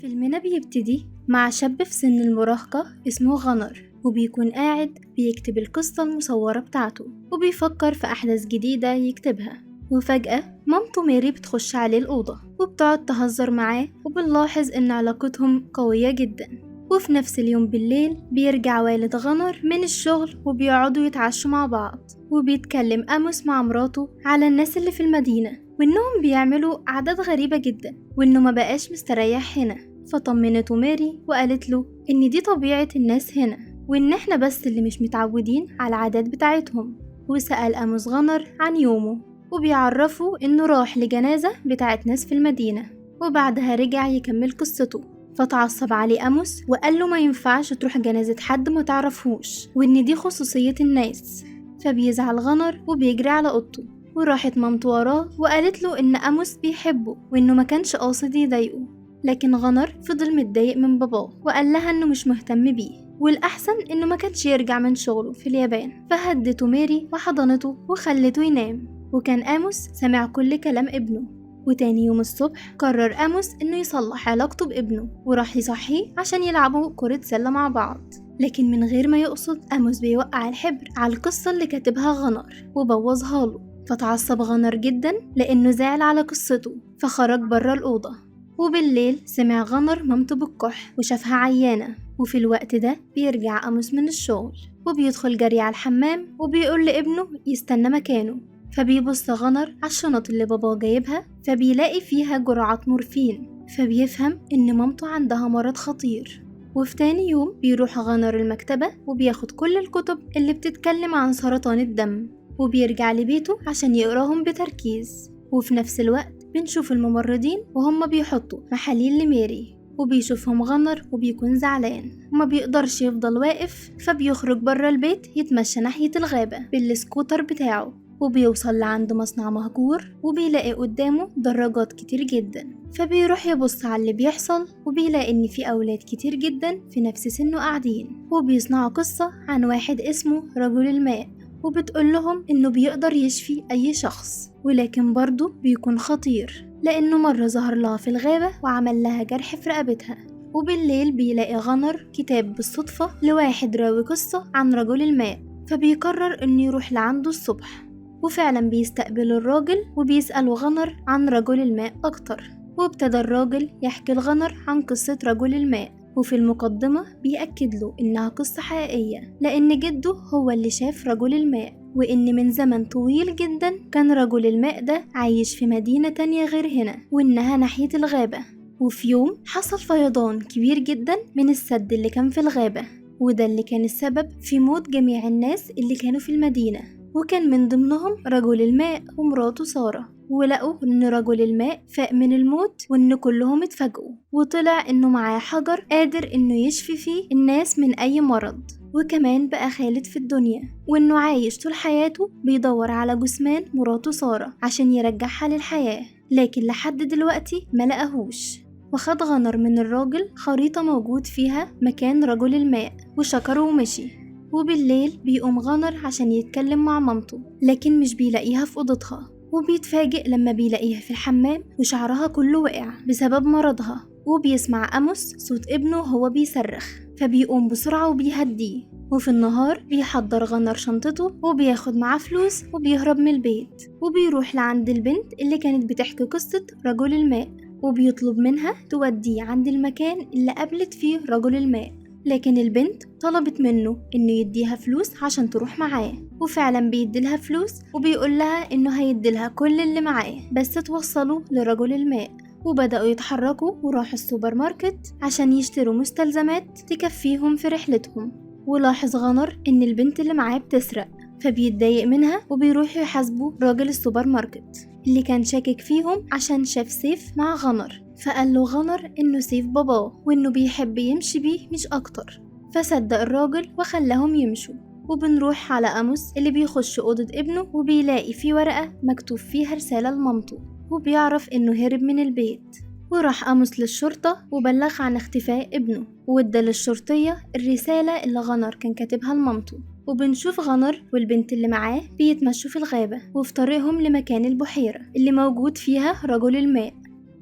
فيلمنا بيبتدي مع شاب في سن المراهقة اسمه غنر، وبيكون قاعد بيكتب القصة المصورة بتاعته وبيفكر في أحداث جديدة يكتبها. وفجأة مامته ماري بتخش عليه الأوضة وبتقعد تهزر معاه، وبنلاحظ إن علاقتهم قوية جدا. وفي نفس اليوم بالليل بيرجع والد غنر من الشغل وبيقعدوا يتعشوا مع بعض، وبيتكلم أموس مع مراته على الناس اللي في المدينة وإنهم بيعملوا عادات غريبة جدا وإنه ما بقاش مستريح هنا. فطمنته ماري وقالت له إن دي طبيعة الناس هنا، وإن إحنا بس اللي مش متعودين على العادات بتاعتهم. وسأل أموس غنر عن يومه وبيعرفه إنه راح لجنازة بتاعت ناس في المدينة، وبعدها رجع يكمل قصته. فتعصب عليه أموس وقال له ما ينفعش تروح جنازة حد ما تعرفهوش وإن دي خصوصية الناس. فبيزعل غنر وبيجري على أوضته، وراحت مامته وراه وقالت له إن أموس بيحبه وإنه ما كانش قاصد يضايقه. لكن غنر فضل متضايق من باباه وقال لها إنه مش مهتم بيه، والأحسن إنه ما كانش يرجع من شغله في اليابان. فهدته ماري وحضنته وخلته ينام، وكان أموس سمع كل كلام ابنه. وتاني يوم الصبح قرر أموس إنه يصلح علاقته بابنه وراح يصحيه عشان يلعبوا كرة سلة مع بعض. لكن من غير ما يقصد أموس بيوقع الحبر على القصة اللي كاتبها غنر وبوظها له. فتعصب غنر جدا لأنه زعل على قصته، فخرج برا الأوضة. وبالليل سمع غنر مامته بالكح وشافها عيانة. وفي الوقت ده بيرجع أموس من الشغل وبيدخل جري على الحمام وبيقول لابنه يستنى مكانه. فبيبص غنر على الشنط اللي باباه جايبها فبيلاقي فيها جرعات مورفين، فبيفهم إن مامته عندها مرض خطير. وفي تاني يوم بيروح غنر المكتبة وبياخد كل الكتب اللي بتتكلم عن سرطان الدم، وبيرجع لبيته عشان يقراهم بتركيز. وفي نفس الوقت بنشوف الممرضين وهم بيحطوا محاليل لماري، وبيشوفهم غنر وبيكون زعلان وما بيقدرش يفضل واقف، فبيخرج برا البيت يتمشى ناحية الغابة بالسكوتر بتاعه. وبيوصل لعند مصنع مهجور وبيلاقي قدامه دراجات كتير جدا، فبيروح يبص على اللي بيحصل وبيلاقي ان في اولاد كتير جدا في نفس سنه قاعدين وبيصنعوا قصة عن واحد اسمه رجل الماء، وبتقول لهم انه بيقدر يشفي اي شخص، ولكن برضه بيكون خطير لانه مرة ظهر لها في الغابة وعمل لها جرح في رقبتها. وبالليل بيلاقي غنر كتاب بالصدفة لواحد راوي قصة عن رجل الماء، فبيقرر انه يروح لعنده الصبح. وفعلا بيستقبل الراجل وبيسأل غنر عن رجل الماء أكتر، وابتدى الراجل يحكي لغنر عن قصة رجل الماء. وفي المقدمة بيأكد له إنها قصة حقيقية لأن جده هو اللي شاف رجل الماء، وإن من زمن طويل جدا كان رجل الماء ده عايش في مدينة تانية غير هنا وإنها ناحية الغابة. وفي يوم حصل فيضان كبير جدا من السد اللي كان في الغابة، وده اللي كان السبب في موت جميع الناس اللي كانوا في المدينة، وكان من ضمنهم رجل الماء ومراته سارة. ولقوا إن رجل الماء فاق من الموت وإن كلهم اتفاجئوا، وطلع إنه معاه حجر قادر إنه يشفي فيه الناس من أي مرض، وكمان بقى خالد في الدنيا، وإنه عايش طول حياته بيدور على جثمان مراته سارة عشان يرجعها للحياة، لكن لحد دلوقتي ما لقاهوش. وخد غنر من الراجل خريطة موجود فيها مكان رجل الماء وشكره ومشي. وبالليل بيقوم غنر عشان يتكلم مع مامته لكن مش بيلاقيها في أوضتها، وبيتفاجئ لما بيلاقيها في الحمام وشعرها كله وقع بسبب مرضها. وبيسمع أموس صوت ابنه وهو بيصرخ، فبيقوم بسرعة وبيهديه. وفي النهار بيحضر غنر شنطته وبياخد معاه فلوس وبيهرب من البيت، وبيروح لعند البنت اللي كانت بتحكي قصة رجل الماء وبيطلب منها توديه عند المكان اللي قابلت فيه رجل الماء. لكن البنت طلبت منه انه يديها فلوس عشان تروح معاه، وفعلا بيديلها فلوس وبيقول لها انه هيديلها كل اللي معاه بس توصله لرجل الماء. وبدأوا يتحركوا وراحوا السوبر ماركت عشان يشتروا مستلزمات تكفيهم في رحلتهم. ولاحظ غنر ان البنت اللي معاه بتسرق، فبيتضايق منها وبيروح يحاسبوا راجل السوبر ماركت اللي كان شاكك فيهم عشان شاف سيف مع غنر، فقال له غنر انه سيف باباه وانه بيحب يمشي بيه مش اكتر، فصدق الراجل وخلاهم يمشوا. وبنروح على أموس اللي بيخش أوضة ابنه وبيلاقي فيه ورقة مكتوب فيها رسالة لمامته، وبيعرف انه هرب من البيت. وراح أموس للشرطة وبلغ عن اختفاء ابنه وادى للشرطية الرسالة اللي غنر كان كاتبها لمامته. وبنشوف غنر والبنت اللي معاه بيتمشوا في الغابة وفي طريقهم لمكان البحيرة اللي موجود فيها رجل الماء.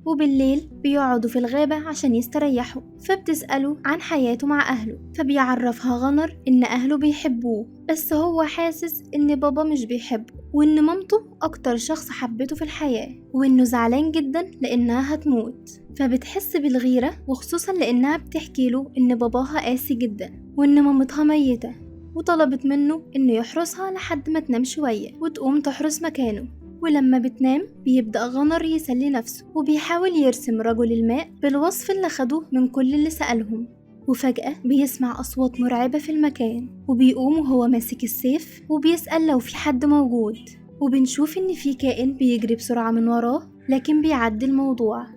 وبالليل بيقعدوا في الغابة عشان يستريحوا، فبتسأله عن حياته مع أهله، فبيعرفها غنر إن أهله بيحبوه بس هو حاسس إن بابا مش بيحبه، وإن مامته أكتر شخص حبته في الحياة، وإنه زعلان جدا لإنها هتموت. فبتحس بالغيرة، وخصوصا لإنها بتحكيله إن باباها قاسي جدا وإن مامتها ميتة، وطلبت منه إنه يحرسها لحد ما تنام شوية وتقوم تحرس مكانه. ولما بتنام بيبدأ غنر يسلي نفسه وبيحاول يرسم رجل الماء بالوصف اللي خدوه من كل اللي سألهم. وفجأة بيسمع أصوات مرعبة في المكان، وبيقوم وهو ماسك السيف وبيسأل لو في حد موجود، وبنشوف إن في كائن بيجري بسرعة من وراه لكن بيعدي الموضوع.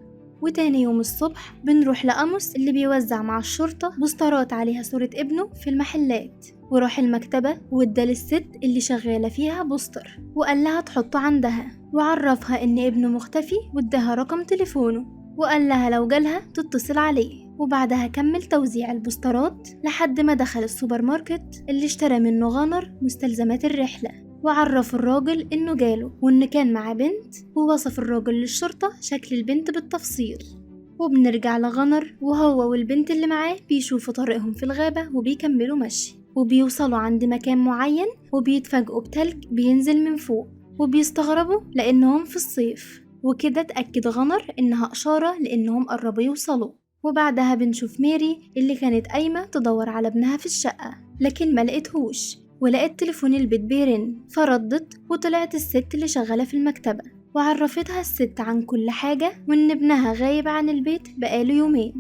وتاني يوم الصبح بنروح لأموس اللي بيوزع مع الشرطة بوسترات عليها صورة ابنه في المحلات، وراح المكتبة وادى للست اللي شغالة فيها بوستر وقال لها تحطه عندها، وعرفها إن ابنه مختفي واداها رقم تليفونه وقال لها لو جالها تتصل عليه. وبعدها كمل توزيع البوسترات لحد ما دخل السوبر ماركت اللي اشترى منه غنر مستلزمات الرحلة، وعرف الراجل إنه جاله وإن كان معاه بنت، ووصف الراجل للشرطة شكل البنت بالتفصيل. وبنرجع لغنر وهو والبنت اللي معاه بيشوفوا طريقهم في الغابة وبيكملوا مشي، وبيوصلوا عند مكان معين وبيتفاجئوا بتلج بينزل من فوق، وبيستغربوا لأنهم في الصيف، وكده اتأكد غنر إنها إشارة لأنهم قربوا يوصلوا. وبعدها بنشوف ميري اللي كانت قايمة تدور على ابنها في الشقة لكن ما لقيتهوش، ولقيت تليفون البيت بيرن فردت، وطلعت الست اللي شغالة في المكتبة وعرفتها الست عن كل حاجة وإن ابنها غايب عن البيت بقاله يومين.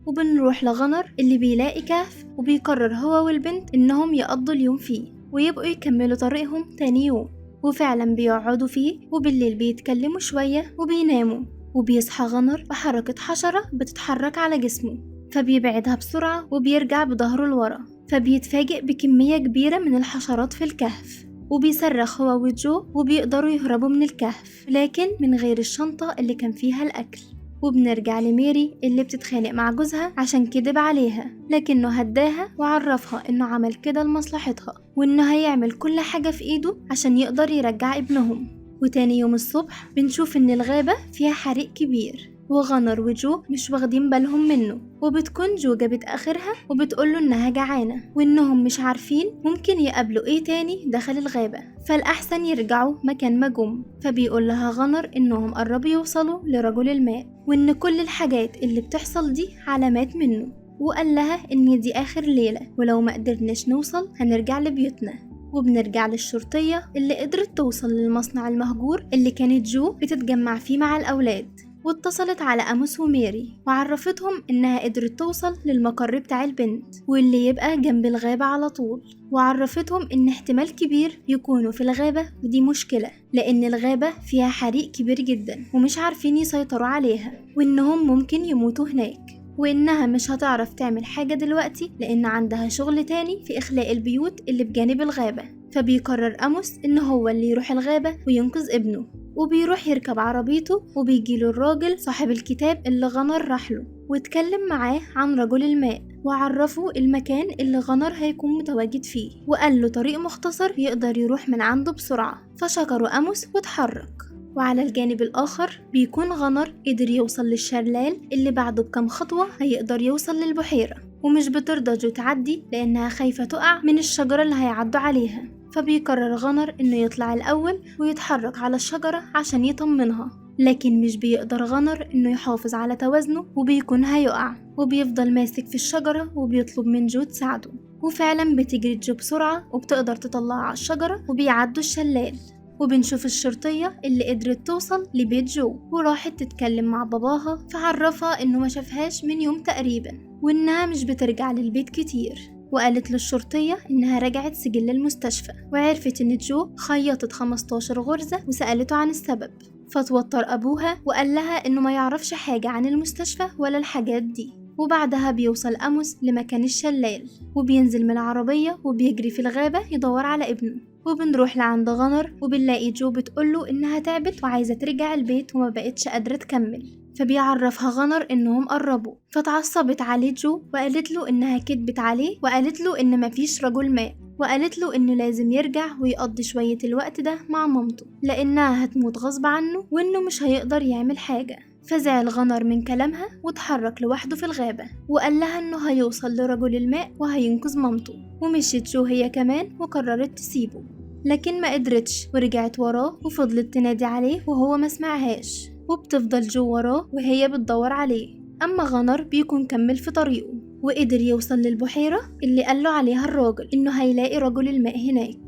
وبنروح لغنر اللي بيلاقي كهف وبيقرر هو والبنت إنهم يقضوا اليوم فيه ويبقوا يكملوا طريقهم تاني يوم، وفعلا بيقعدوا فيه وبالليل بيتكلموا شوية وبيناموا. وبيصحى غنر بحركة حشرة بتتحرك على جسمه، فبيبعدها بسرعة وبيرجع بظهره لورا، فبيتفاجئ بكمية كبيرة من الحشرات في الكهف، وبيصرخ هو وجو وبيقدروا يهربوا من الكهف لكن من غير الشنطة اللي كان فيها الأكل. وبنرجع لميري اللي بتتخانق مع جوزها عشان كدب عليها لكنه هداها وعرفها إنه عمل كده لمصلحتها وإنه هيعمل كل حاجة في إيده عشان يقدر يرجع ابنهم. وتاني يوم الصبح بنشوف إن الغابة فيها حريق كبير وغنر وجو مش واخدين بالهم منه، وبتكون جو جابت آخرها وبتقوله إنها جعانة وإنهم مش عارفين ممكن يقابلوا إيه تاني داخل الغابة، فالأحسن يرجعوا مكان ما جم. فبيقول لها غنر إنهم قربوا يوصلوا لرجل الماء وإن كل الحاجات اللي بتحصل دي علامات منه، وقال لها إن دي آخر ليلة ولو ما قدرناش نوصل هنرجع لبيوتنا. وبنرجع للشرطية اللي قدرت توصل للمصنع المهجور اللي كانت جو بتتجمع فيه مع الأولاد، واتصلت على أموس وميري وعرفتهم إنها قدرت توصل للمقر بتاع البنت واللي يبقى جنب الغابة على طول، وعرفتهم إن احتمال كبير يكونوا في الغابة، ودي مشكلة لأن الغابة فيها حريق كبير جدا ومش عارفين يسيطروا عليها، وإنهم ممكن يموتوا هناك، وإنها مش هتعرف تعمل حاجة دلوقتي لأن عندها شغل تاني في إخلاء البيوت اللي بجانب الغابة. فبيقرر أموس إن هو اللي يروح الغابة وينقذ ابنه، وبيروح يركب عربيته وبيجيله الراجل صاحب الكتاب اللي غنر راحله واتكلم معاه عن رجل الماء وعرفه المكان اللي غنر هيكون متواجد فيه، وقال له طريق مختصر يقدر يروح من عنده بسرعة، فشكره أموس واتحرك. وعلى الجانب الآخر بيكون غنر قدر يوصل للشلال اللي بعده بكم خطوة هيقدر يوصل للبحيرة، ومش بترضى جو تعدي لأنها خايفة تقع من الشجرة اللي هيعدوا عليها، فبيقرر غنر إنه يطلع الأول ويتحرك على الشجرة عشان يطمنها، لكن مش بيقدر غنر إنه يحافظ على توازنه وبيكون هيقع، وبيفضل ماسك في الشجرة وبيطلب من جو تساعده. وفعلا بتجري جو بسرعة وبتقدر تطلعه على الشجرة وبيعدوا الشلال. وبنشوف الشرطية اللي قدرت توصل لبيت جو وراحت تتكلم مع باباها، فعرفها إنه ما شافهاش من يوم تقريبا وإنها مش بترجع للبيت كتير، وقالت للشرطية إنها رجعت سجل المستشفى وعرفت إن جو خيطت 15 غرزة وسألته عن السبب، فتوتر أبوها وقال لها إنه ما يعرفش حاجة عن المستشفى ولا الحاجات دي. وبعدها بيوصل أموس لمكان الشلال وبينزل من العربية وبيجري في الغابة يدور على ابنه. وبنروح لعند غنر وبنلاقي جو بتقوله إنها تعبت وعايزة ترجع البيت وما بقتش قادرة تكمل، فبيعرفها غنر إنهم قربوا، فتعصبت عليه جو وقالت له إنها كدبت عليه وقالت له إن مفيش رجل ماء، وقالت له إنه لازم يرجع ويقضي شوية الوقت ده مع مامته لأنها هتموت غصب عنه وإنه مش هيقدر يعمل حاجة. فزعل غنر من كلامها واتحرك لوحده في الغابة وقال لها إنه هيوصل لرجل الماء وهينقذ مامته. ومشيت جو هي كمان وقررت تسيبه، لكن ما قدرتش ورجعت وراه وفضلت تنادي عليه وهو ما سمعهاش، وبتفضل جو وراه وهي بتدور عليه. أما غنر بيكون كمل في طريقه وقدر يوصل للبحيرة اللي قاله عليها الراجل إنه هيلاقي رجل الماء هناك.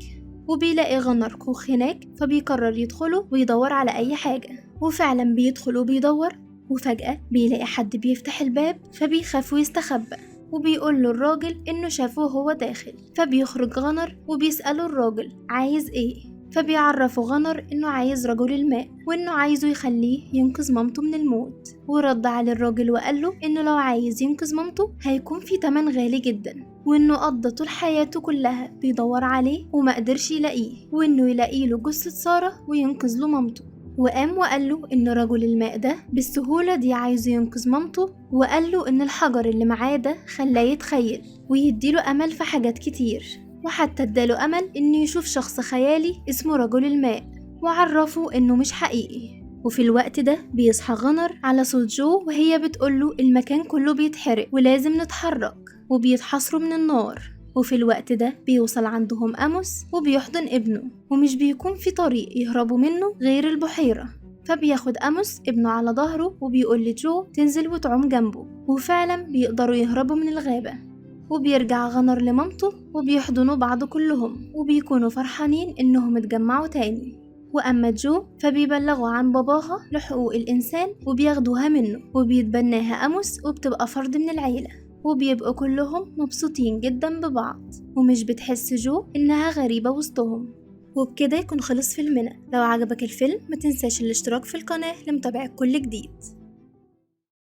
وبيلاقي غنر كوخ هناك فبيقرر يدخله ويدور على أي حاجة، وفعلا بيدخل وبيدور، وفجأة بيلاقي حد بيفتح الباب فبيخاف ويستخبى، وبيقول له الراجل إنه شافه وهو داخل. فبيخرج غنر وبيسأله الراجل عايز إيه، فبيعرفه غنر إنه عايز رجل الماء وإنه عايزه يخليه ينقذ مامته من الموت. ورد على الراجل وقال له إنه لو عايز ينقذ مامته هيكون في تمن غالي جدا، وإنه قضى طول حياته كلها بيدور عليه وما قدرش يلاقيه، وإنه يلاقي له جثة سارة وينقذ له مامته. وقام وقال له إن رجل الماء ده بالسهولة دي عايز ينقذ مامته، وقال له إن الحجر اللي معاه ده خلاه يتخيل ويديله أمل في حاجات كتير، وحتى اداله أمل إنه يشوف شخص خيالي اسمه رجل الماء، وعرفه إنه مش حقيقي. وفي الوقت ده بيصحى غنر على صوت جو وهي بتقوله المكان كله بيتحرق ولازم نتحرك، وبيتحاصروا من النار. وفي الوقت ده بيوصل عندهم أموس وبيحضن ابنه، ومش بيكون في طريق يهربوا منه غير البحيرة. فبياخد أموس ابنه على ظهره وبيقول لجو تنزل وتعوم جنبه، وفعلا بيقدروا يهربوا من الغابة. وبيرجع غنر لمامته وبيحضنوا بعض كلهم وبيكونوا فرحانين إنهم اتجمعوا تاني. وأما جو فبيبلغوا عن باباها لحقوق الإنسان وبياخدوها منه وبيتبناها أموس وبتبقى فرد من العيلة، وبيبقوا كلهم مبسوطين جدا ببعض ومش بتحس جو إنها غريبة وسطهم. وبكده يكون خلص فيلمنا. لو عجبك الفيلم ما تنساش الاشتراك في القناة لمتابعة كل جديد.